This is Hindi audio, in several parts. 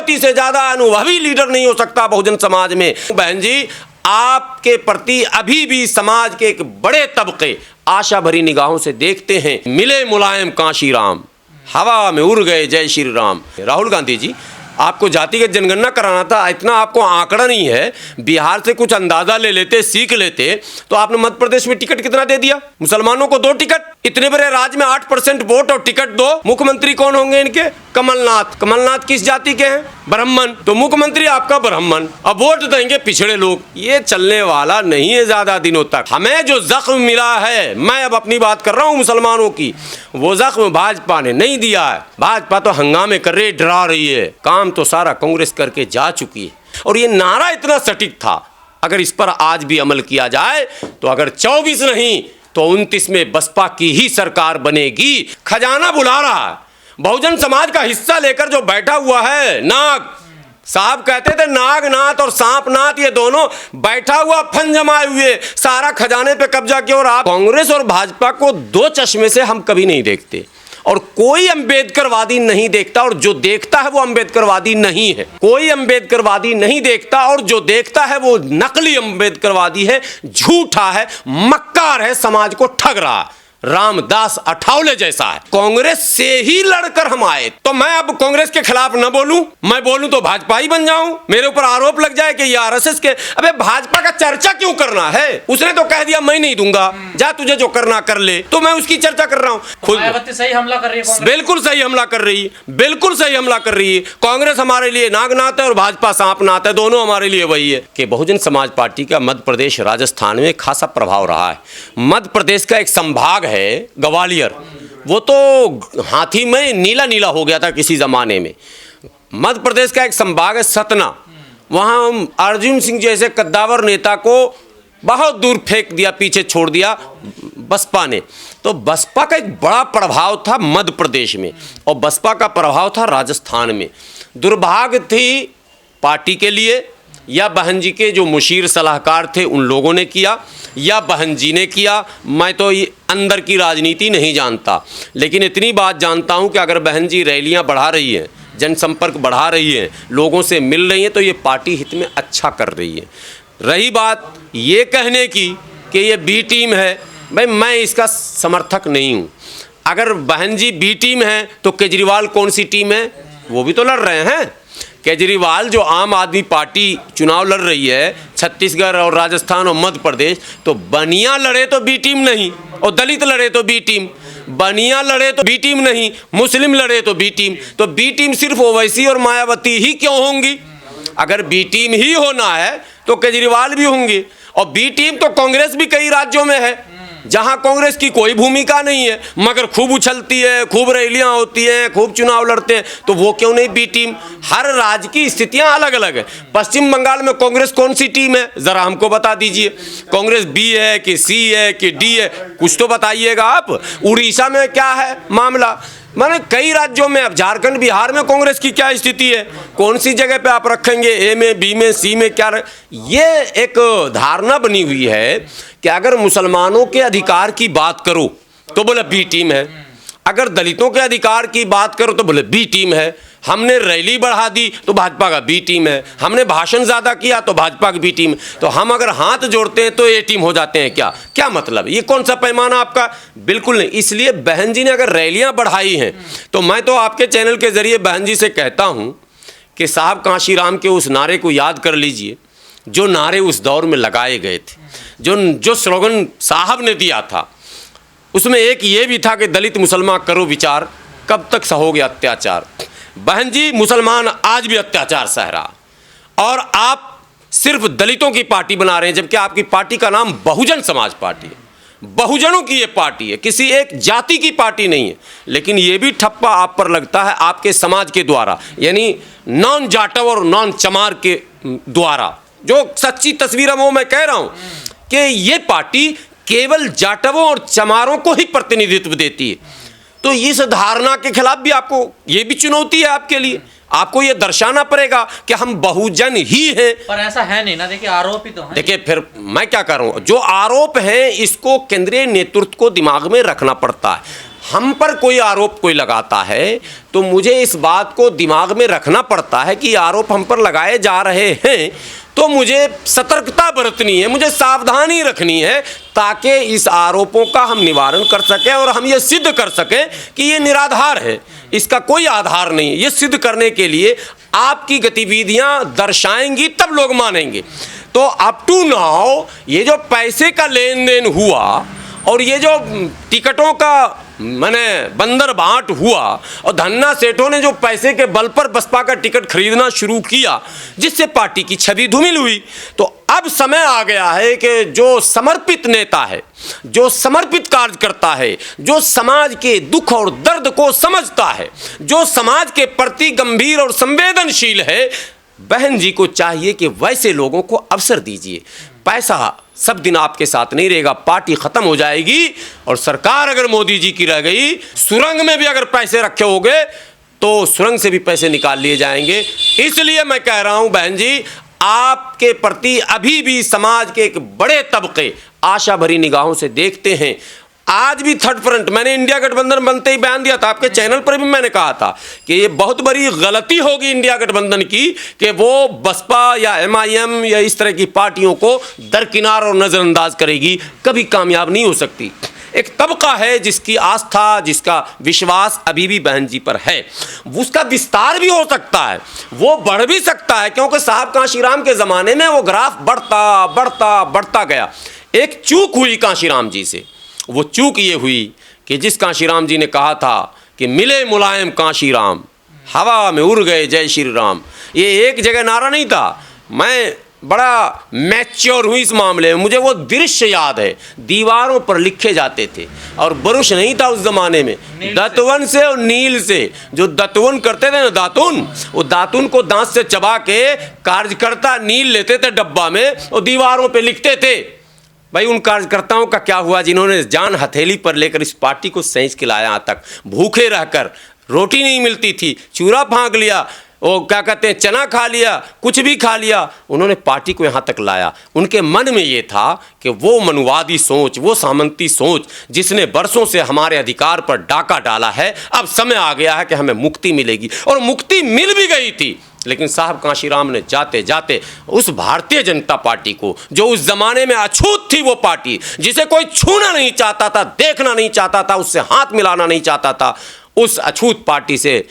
मायावती से ज्यादा अनुभवी लीडर नहीं हो सकता बहुजन समाज में। बहन जी, आपके प्रति अभी भी समाज के एक बड़े तबके आशा भरी निगाहों से देखते हैं। मिले मुलायम कांशीराम, हवा में उड़ गए जय श्री राम। राहुल गांधी जी, आपको जातिगत जनगणना कराना था, इतना आपको आंकड़ा नहीं है, बिहार से कुछ अंदाजा ले लेते, सीख लेते, तो आपने मध्य प्रदेश में टिकट कितना दे दिया? मुसलमानों को 2 टिकट। इतने बड़े राज्य में 8% वोट और टिकट 2। मुख्यमंत्री कौन होंगे इनके? कमलनाथ। कमलनाथ किस जाति के हैं? ब्राह्मण। तो मुख्यमंत्री आपका ब्राह्मण, अब वोट देंगे पिछड़े लोग। ये चलने वाला नहीं है ज्यादा दिनों तक। हमें जो जख्म मिला है, मैं अब अपनी बात कर रहा हूं मुसलमानों की, वो जख्म भाजपा ने नहीं दिया है। भाजपा तो हंगामे कर रही है, डरा रही है, काम तो सारा कांग्रेस करके जा चुकी है। और ये नारा इतना सटीक था, अगर इस पर आज भी अमल किया जाए तो अगर 24 नहीं तो 29 में बसपा की ही सरकार बनेगी। खजाना बुला रहा है, बहुजन समाज का हिस्सा लेकर जो बैठा हुआ है नाग साहब, कहते थे नागनाथ और सांपनाथ, ये दोनों बैठा हुआ फन जमाए हुए सारा खजाने पे कब्जा किया। और आप कांग्रेस और भाजपा को 2 चश्मे से हम कभी नहीं देखते, और कोई अंबेडकरवादी नहीं देखता, और जो देखता है वो अंबेडकरवादी नहीं है। कोई अंबेडकरवादी नहीं देखता, और जो देखता है वो नकली अंबेडकरवादी है, झूठा है, मक्कार है, समाज को ठग रहा है, रामदास अठावले जैसा है। कांग्रेस से ही लड़कर हम आए, तो मैं अब कांग्रेस के खिलाफ न बोलूं, मैं बोलूं तो भाजपा ही बन जाऊं, मेरे ऊपर आरोप लग जाए कि ये आरएसएस के। अबे भाजपा का चर्चा क्यों करना है? उसने तो कह दिया मैं नहीं दूंगा, जा तुझे जो करना कर ले, तो मैं उसकी चर्चा कर रहा हूं। खुद सही हमला कर रही है, बिल्कुल सही हमला कर रही है, बिल्कुल सही हमला कर रही है। कांग्रेस हमारे लिए नागनाथ है और भाजपा सांपनाथ है, दोनों हमारे लिए वही है। कि बहुजन समाज पार्टी का मध्य प्रदेश राजस्थान में खासा प्रभाव रहा है। मध्य प्रदेश का एक संभाग है ग्वालियर, वो तो हाथी में नीला नीला हो गया था किसी जमाने में। मध्य प्रदेश का एक संभाग है सतना, वहां अर्जुन सिंह जैसे कद्दावर नेता को बहुत दूर फेंक दिया, पीछे छोड़ दिया बसपा ने। तो बसपा का एक बड़ा प्रभाव था मध्य प्रदेश में, और बसपा का प्रभाव था राजस्थान में। दुर्भाग्य थी पार्टी के लिए, या बहन जी के जो मुशीर सलाहकार थे उन लोगों ने किया, या बहन जी ने किया। मैं तो ये अंदर की राजनीति नहीं जानता, लेकिन इतनी बात जानता हूं कि अगर बहन जी रैलियां बढ़ा रही हैं, जनसंपर्क बढ़ा रही हैं, लोगों से मिल रही हैं, तो ये पार्टी हित में अच्छा कर रही है। रही बात ये कहने की कि ये बी टीम है, भाई मैं इसका समर्थक नहीं हूँ। अगर बहन जी बी टीम है तो केजरीवाल कौन सी टीम है? वो भी तो लड़ रहे हैं। केजरीवाल जो आम आदमी पार्टी चुनाव लड़ रही है छत्तीसगढ़ और राजस्थान और मध्य प्रदेश, तो बनिया लड़े तो बी टीम नहीं, और दलित लड़े तो बी टीम। बनिया लड़े तो बी टीम नहीं, मुस्लिम लड़े तो बी टीम। तो बी टीम सिर्फ ओवैसी और मायावती ही क्यों होंगी? अगर बी टीम ही होना है तो केजरीवाल भी होंगे। और बी टीम तो कांग्रेस भी कई राज्यों में है जहां कांग्रेस की कोई भूमिका नहीं है, मगर खूब उछलती है, खूब रैलियां होती हैं, खूब चुनाव लड़ते हैं, तो वो क्यों नहीं बी टीम? हर राज्य की स्थितियां अलग अलग है। पश्चिम बंगाल में कांग्रेस कौन सी टीम है, जरा हमको बता दीजिए। कांग्रेस बी है कि सी है कि डी है, कुछ तो बताइएगा आप। उड़ीसा में क्या है मामला? माने कई राज्यों में, अब झारखंड बिहार में कांग्रेस की क्या स्थिति है, कौन सी जगह पे आप रखेंगे, ए में, बी में, सी में, क्या ये एक धारणा बनी हुई है कि अगर मुसलमानों के अधिकार की बात करो तो बोले बी टीम है, अगर दलितों के अधिकार की बात करो तो बोले बी टीम है, हमने रैली बढ़ा दी तो भाजपा का बी टीम है, हमने भाषण ज्यादा किया तो भाजपा की बी टीम, तो हम अगर हाथ जोड़ते हैं तो ए टीम हो जाते हैं। क्या क्या मतलब? ये कौन सा पैमाना आपका? बिल्कुल नहीं। इसलिए बहन जी ने अगर रैलियां बढ़ाई हैं तो मैं तो आपके चैनल के जरिए बहन जी से कहता हूं कि साहब कांशीराम के उस नारे को याद कर लीजिए, जो नारे उस दौर में लगाए गए थे, जो स्लोगन साहब ने दिया था, उसमें एक ये भी था कि दलित मुसलमान करो विचार, कब तक सहोगे अत्याचार। बहन जी, मुसलमान आज भी अत्याचार सह रहा, और आप सिर्फ दलितों की पार्टी बना रहे हैं, जबकि आपकी पार्टी का नाम बहुजन समाज पार्टी है। बहुजनों की ये पार्टी है, किसी एक जाति की पार्टी नहीं है। लेकिन ये भी ठप्पा आप पर लगता है आपके समाज के द्वारा, यानी नॉन जाटव और नॉन चमार के द्वारा। जो सच्ची तस्वीर है वो मैं कह रहा हूं कि ये पार्टी केवल जाटवों और चमारों को ही प्रतिनिधित्व देती है। तो इस धारणा के खिलाफ भी आपको, ये भी चुनौती है आपके लिए, आपको ये दर्शाना पड़ेगा कि हम बहुजन ही हैं। पर ऐसा है नहीं ना, देखिए आरोप ही तो है। देखिए फिर मैं क्या कर रहा हूं, जो आरोप हैं इसको केंद्रीय नेतृत्व को दिमाग में रखना पड़ता है। हम पर कोई आरोप कोई लगाता है तो मुझे इस बात को दिमाग में रखना पड़ता है कि आरोप हम पर लगाए जा रहे हैं तो मुझे सतर्कता बरतनी है, मुझे सावधानी रखनी है ताकि इस आरोपों का हम निवारण कर सकें और हम ये सिद्ध कर सकें कि ये निराधार है, इसका कोई आधार नहीं है। ये सिद्ध करने के लिए आपकी गतिविधियां दर्शाएंगी तब लोग मानेंगे। तो अप टू नाउ ये जो पैसे का लेन देन हुआ और ये जो टिकटों का मैंने बंदर बांट हुआ और धन्ना सेठों ने जो पैसे के बल पर बसपा का टिकट खरीदना शुरू किया जिससे पार्टी की छवि धूमिल हुई, तो अब समय आ गया है कि जो समर्पित नेता है, जो समर्पित कार्य करता है, जो समाज के दुख और दर्द को समझता है, जो समाज के प्रति गंभीर और संवेदनशील है, बहन जी को चाहिए कि वैसे लोगों को अवसर दीजिए। पैसा सब दिन आपके साथ नहीं रहेगा, पार्टी खत्म हो जाएगी और सरकार अगर मोदी जी की रह गई, सुरंग में भी अगर पैसे रखे होंगे तो सुरंग से भी पैसे निकाल लिए जाएंगे। इसलिए मैं कह रहा हूं बहन जी, आपके प्रति अभी भी समाज के एक बड़े तबके आशा भरी निगाहों से देखते हैं। आज भी थर्ड फ्रंट, मैंने इंडिया गठबंधन बनते ही बयान दिया था, आपके चैनल पर भी मैंने कहा था कि ये बहुत बड़ी गलती होगी इंडिया गठबंधन की कि वो बसपा या एमआईएम या इस तरह की पार्टियों को दरकिनार और नज़रअंदाज करेगी, कभी कामयाब नहीं हो सकती। एक तबका है जिसकी आस्था, जिसका विश्वास अभी भी बहन जी पर है, उसका विस्तार भी हो सकता है, वो बढ़ भी सकता है, क्योंकि साहब कांशीराम के ज़माने में वो ग्राफ बढ़ता बढ़ता बढ़ता गया। एक चूक हुई कांशीराम जी से, वो चूक ये हुई कि जिस कांशीराम जी ने कहा था कि मिले मुलायम कांशीराम, हवा में उड़ गए जय श्री राम, ये एक जगह नारा नहीं था। मैं बड़ा मैच्योर हुई इस मामले में, मुझे वो दृश्य याद है, दीवारों पर लिखे जाते थे और ब्रश नहीं था उस जमाने में, दातुन से और नील से, जो दातुन करते थे ना दातुन, वो दातुन को दांत से चबा के कार्यकर्ता नील लेते थे डब्बा में और दीवारों पे लिखते थे। भाई उन कार्यकर्ताओं का क्या हुआ जिन्होंने जान हथेली पर लेकर इस पार्टी को सैंच के लाया यहाँ तक, भूखे रहकर, रोटी नहीं मिलती थी, चूरा फाँक लिया, वो क्या कहते हैं चना खा लिया, कुछ भी खा लिया, उन्होंने पार्टी को यहाँ तक लाया। उनके मन में ये था कि वो मनुवादी सोच, वो सामंती सोच जिसने बरसों से हमारे अधिकार पर डाका डाला है, अब समय आ गया है कि हमें मुक्ति मिलेगी, और मुक्ति मिल भी गई थी। लेकिन साहब कांशीराम ने जाते जाते उस भारतीय जनता पार्टी को, जो उस जमाने में अछूत थी, वो पार्टी जिसे कोई छूना नहीं चाहता था, देखना नहीं चाहता था, उससे हाथ मिलाना नहीं चाहता था, उस अछूत पार्टी से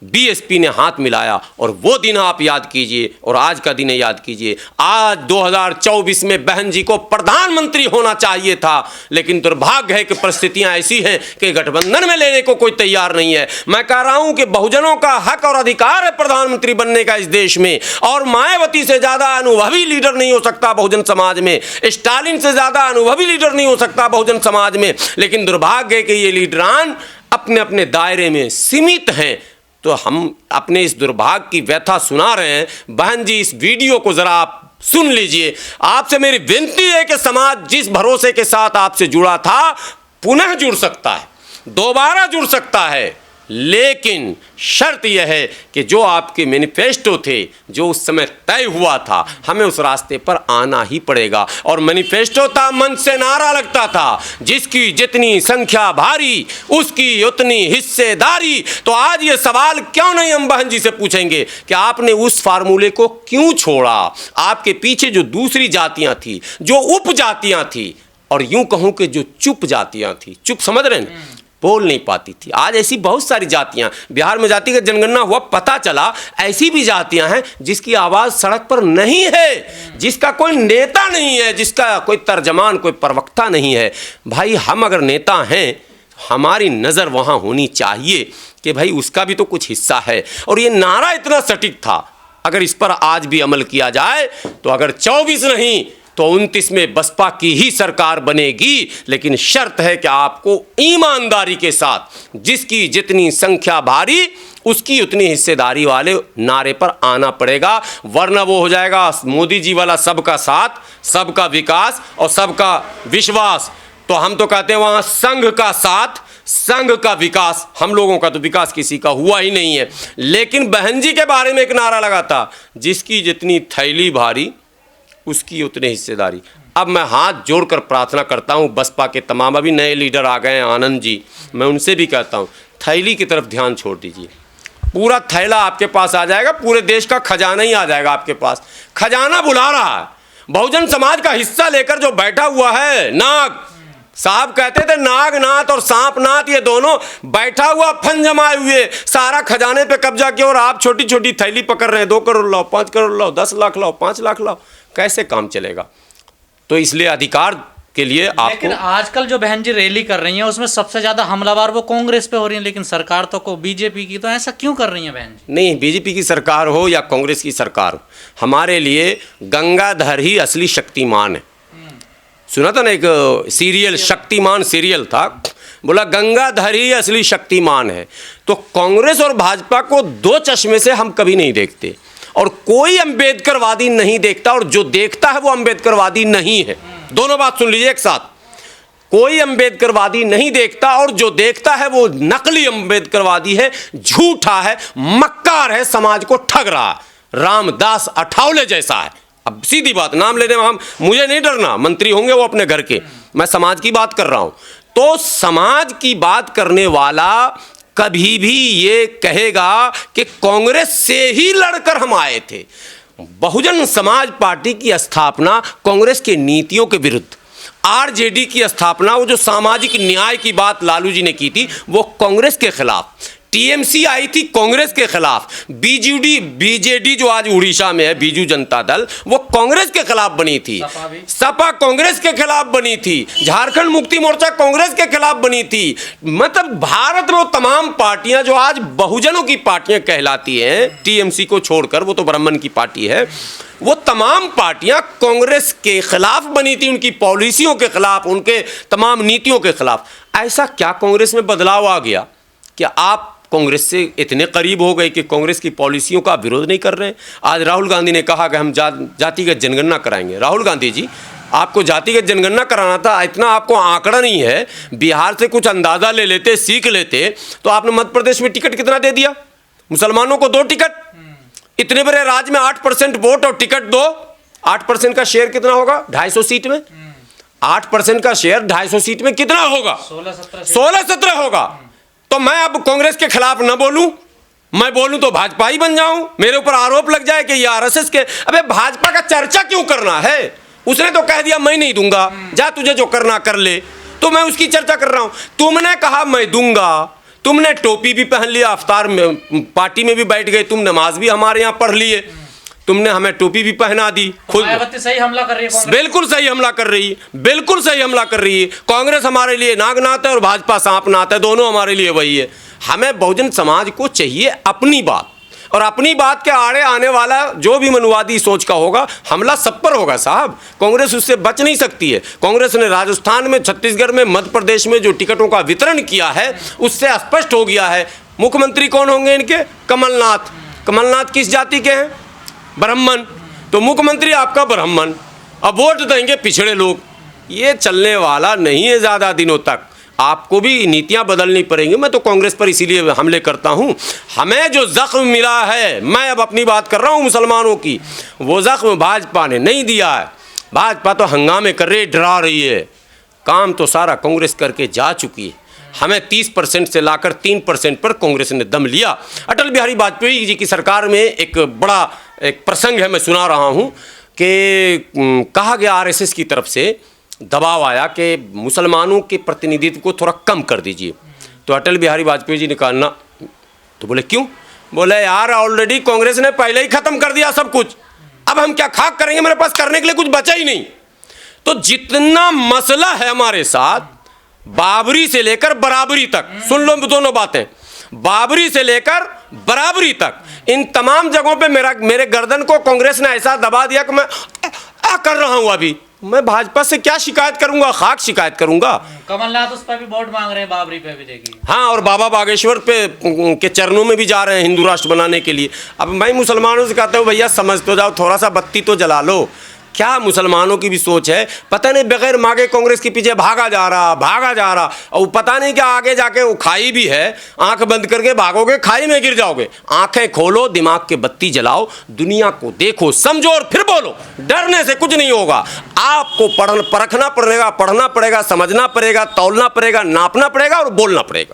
बीएसपी ने हाथ मिलाया। और वो दिन आप याद कीजिए और आज का दिन याद कीजिए। आज 2024 में बहन जी को प्रधानमंत्री होना चाहिए था, लेकिन दुर्भाग्य है कि परिस्थितियां ऐसी हैं कि गठबंधन में लेने को कोई तैयार नहीं है। मैं कह रहा हूं कि बहुजनों का हक और अधिकार है प्रधानमंत्री बनने का इस देश में, और मायावती से ज्यादा अनुभवी लीडर नहीं हो सकता बहुजन समाज में, स्टालिन से ज्यादा अनुभवी लीडर नहीं हो सकता बहुजन समाज में। लेकिन दुर्भाग्य है कि ये लीडरान अपने अपने दायरे में सीमित हैं। तो हम अपने इस दुर्भाग्य की व्यथा सुना रहे हैं। बहन जी, इस वीडियो को जरा आप सुन लीजिए। आपसे मेरी विनती है कि समाज जिस भरोसे के साथ आपसे जुड़ा था पुनः जुड़ सकता है, दोबारा जुड़ सकता है, लेकिन शर्त यह है कि जो आपके मैनिफेस्टो थे, जो उस समय तय हुआ था, हमें उस रास्ते पर आना ही पड़ेगा। और मैनिफेस्टो था, मंच से नारा लगता था, जिसकी जितनी संख्या भारी उसकी उतनी हिस्सेदारी। तो आज ये सवाल क्यों नहीं हम बहन जी से पूछेंगे कि आपने उस फार्मूले को क्यों छोड़ा? आपके पीछे जो दूसरी जातियां थी, जो उपजातियां थी, और यूं कहूं कि जो चुप जातियां थी, चुप समझ रहे हैं, बोल नहीं पाती थी। आज ऐसी बहुत सारी जातियां, बिहार में जाति का जनगणना हुआ, पता चला ऐसी भी जातियां हैं जिसकी आवाज़ सड़क पर नहीं है, जिसका कोई नेता नहीं है, जिसका कोई तर्जमान, कोई प्रवक्ता नहीं है। भाई हम अगर नेता हैं, हमारी नज़र वहाँ होनी चाहिए कि भाई उसका भी तो कुछ हिस्सा है। और ये नारा इतना सटीक था, अगर इस पर आज भी अमल किया जाए तो अगर 24 नहीं तो 29 में बसपा की ही सरकार बनेगी। लेकिन शर्त है कि आपको ईमानदारी के साथ जिसकी जितनी संख्या भारी उसकी उतनी हिस्सेदारी वाले नारे पर आना पड़ेगा, वरना वो हो जाएगा मोदी जी वाला सबका साथ, सबका विकास और सबका विश्वास। तो हम तो कहते हैं वहाँ संघ का साथ, संघ का विकास। हम लोगों का तो विकास किसी का हुआ ही नहीं है। लेकिन बहन जी के बारे में एक नारा लगा था, जिसकी जितनी थैली भारी उसकी उतनी हिस्सेदारी। अब मैं हाथ जोड़कर प्रार्थना करता हूँ बसपा के तमाम, अभी नए लीडर आ गए हैं आनंद जी, मैं उनसे भी कहता हूँ थैली की तरफ ध्यान छोड़ दीजिए। पूरा थैला आपके पास आ जाएगा, पूरे देश का खजाना ही आ जाएगा आपके पास। खजाना बुला रहा है, बहुजन समाज का हिस्सा लेकर जो बैठा हुआ है नाग साहब, कहते थे नागनाथ और सांपनाथ, ये दोनों बैठा हुआ फन जमाए हुए सारा खजाने पे कब्जा किया, और आप छोटी छोटी थैली पकड़ रहे हैं, 2 करोड़ लाओ, 5 करोड़ लाओ, 10 लाख लाओ, 5 लाख लाओ, कैसे काम चलेगा? तो इसलिए अधिकार के लिए आपको। लेकिन आजकल जो बहन जी रैली कर रही हैं उसमें सबसे ज्यादा हमलावर वो कांग्रेस पे हो रही है, लेकिन सरकार तो को बीजेपी की, तो ऐसा क्यों कर रही है बहन जी? नहीं, बीजेपी की सरकार हो या कांग्रेस की सरकार हो, हमारे लिए गंगाधर ही असली शक्तिमान है। सुना था ना एक सीरियल, शक्तिमान सीरियल था, बोला गंगाधर ही असली शक्तिमान है। तो कांग्रेस और भाजपा को दो चश्मे से हम कभी नहीं देखते, और कोई अंबेडकरवादी नहीं देखता, और जो देखता है वो अंबेडकरवादी नहीं है। दोनों बात सुन लीजिए एक साथ, कोई अंबेडकरवादी नहीं देखता, और जो देखता है वो नकली अंबेडकरवादी है, झूठा है, मक्कार है, समाज को ठग रहा है, रामदास अठावले जैसा है। अब सीधी बात, नाम लेने में मुझे नहीं डरना, मंत्री होंगे वो अपने घर के, मैं समाज की बात कर रहा हूं। तो समाज की बात करने वाला कभी भी ये कहेगा कि कांग्रेस से ही लड़कर हम आए थे। बहुजन समाज पार्टी की स्थापना कांग्रेस के नीतियों के विरुद्ध, आरजेडी की स्थापना, वो जो सामाजिक न्याय की बात लालू जी ने की थी, वो कांग्रेस के खिलाफ, टीएमसी आई थी कांग्रेस के खिलाफ, बीजेडी जो आज उड़ीसा में है, बीजू जनता दल, वो कांग्रेस के खिलाफ बनी थी, सपा कांग्रेस के खिलाफ बनी थी, झारखंड मुक्ति मोर्चा कांग्रेस के खिलाफ बनी थी। मतलब भारत में वो तमाम पार्टियां जो आज बहुजनों की पार्टियां कहलाती हैं, टीएमसी को छोड़कर, वो तो ब्राह्मण की पार्टी है, वो तमाम पार्टियां कांग्रेस के खिलाफ बनी थी, उनकी पॉलिसियों के खिलाफ, उनके तमाम नीतियों के खिलाफ। ऐसा क्या कांग्रेस में बदलाव आ गया कि आप कांग्रेस से इतने करीब हो गए कि कांग्रेस की पॉलिसियों का विरोध नहीं कर रहे हैं? आज राहुल गांधी ने कहा कि हम जातिगत जनगणना कराएंगे। राहुल गांधी जी, आपको जातिगत जनगणना कराना था, इतना आपको आंकड़ा नहीं है, बिहार से कुछ अंदाजा ले लेते, सीख लेते, तो आपने मध्य प्रदेश में टिकट कितना दे दिया? मुसलमानों को 2 टिकट, इतने बड़े राज्य में 8% वोट और टिकट 2, 8% का शेयर कितना होगा 250 सीट में? 8% का शेयर 250 सीट में कितना होगा? 16-17 होगा। तो मैं अब कांग्रेस के खिलाफ न बोलूं, मैं बोलूं तो भाजपा ही बन जाऊं, मेरे ऊपर आरोप लग जाए कि ये आरएसएस के। अबे भाजपा का चर्चा क्यों करना है? उसने तो कह दिया मैं नहीं दूंगा, जा तुझे जो करना कर ले, तो मैं उसकी चर्चा कर रहा हूं। तुमने कहा मैं दूंगा, तुमने टोपी भी पहन लिया, अफ्तार में पार्टी में भी बैठ गए, तुम नमाज भी हमारे यहाँ पढ़ लिए, तुमने हमें टोपी भी पहना दी खुद। सही हमला कर रही है कांग्रेस। बिल्कुल सही हमला कर रही है, बिल्कुल सही हमला कर रही है। कांग्रेस हमारे लिए नागनाथ है और भाजपा सांपनाथ है, दोनों हमारे लिए वही है। हमें बहुजन समाज को चाहिए अपनी बात, और अपनी बात के आड़े आने वाला जो भी मनुवादी सोच का होगा, हमला सब पर होगा साहब। कांग्रेस उससे बच नहीं सकती है। कांग्रेस ने राजस्थान में, छत्तीसगढ़ में, मध्य प्रदेश में जो टिकटों का वितरण किया है, उससे स्पष्ट हो गया है मुख्यमंत्री कौन होंगे इनके? कमलनाथ। कमलनाथ किस जाति के हैं? ब्राह्मण। तो मुख्यमंत्री आपका ब्राह्मण, अब वोट देंगे पिछड़े लोग। ये चलने वाला नहीं है ज़्यादा दिनों तक, आपको भी नीतियां बदलनी पड़ेंगी। मैं तो कांग्रेस पर इसीलिए हमले करता हूं, हमें जो जख्म मिला है, मैं अब अपनी बात कर रहा हूं मुसलमानों की, वो जख्म भाजपा ने नहीं दिया है। भाजपा तो हंगामे कर रही है, डरा रही है, काम तो सारा कांग्रेस करके जा चुकी है। हमें 30% से लाकर 3% पर कांग्रेस ने दम लिया। अटल बिहारी वाजपेयी जी की सरकार में एक बड़ा एक प्रसंग है, मैं सुना रहा हूँ कि कहा गया आरएसएस की तरफ से दबाव आया कि मुसलमानों के प्रतिनिधित्व को थोड़ा कम कर दीजिए। तो अटल बिहारी वाजपेयी जी ने कहा ना। तो बोले क्यों? बोले यार ऑलरेडी कांग्रेस ने पहले ही खत्म कर दिया सब कुछ, अब हम क्या खाक करेंगे, मेरे पास करने के लिए कुछ बचा ही नहीं। तो जितना मसला है हमारे साथ, बाबरी से लेकर बराबरी तक, सुन लो दोनों बातें, बाबरी से लेकर बराबरी तक, इन तमाम जगहों पे मेरे गर्दन को कांग्रेस ने ऐसा दबा दिया कि मैं कर रहा हूं। अभी मैं भाजपा से क्या शिकायत करूंगा? खाक शिकायत करूंगा। कमलनाथ उस पर भी वोट मांग रहे हैं, बाबरी पे भी देखिए। हाँ, और बाबा बागेश्वर पे के चरणों में भी जा रहे हैं हिंदू राष्ट्र बनाने के लिए। अब मैं मुसलमानों से कहता हूँ भैया समझ तो जाओ, थोड़ा सा बत्ती तो जला लो। क्या मुसलमानों की भी सोच है, पता नहीं बगैर मांगे कांग्रेस के पीछे भागा जा रहा, और पता नहीं क्या आगे जाके वो खाई भी है, आंख बंद करके भागोगे, खाई में गिर जाओगे। आंखें खोलो, दिमाग के बत्ती जलाओ, दुनिया को देखो, समझो और फिर बोलो। डरने से कुछ नहीं होगा। आपको परखना पड़ेगा, पढ़ना पड़ेगा, समझना पड़ेगा, तौलना पड़ेगा, नापना पड़ेगा और बोलना पड़ेगा।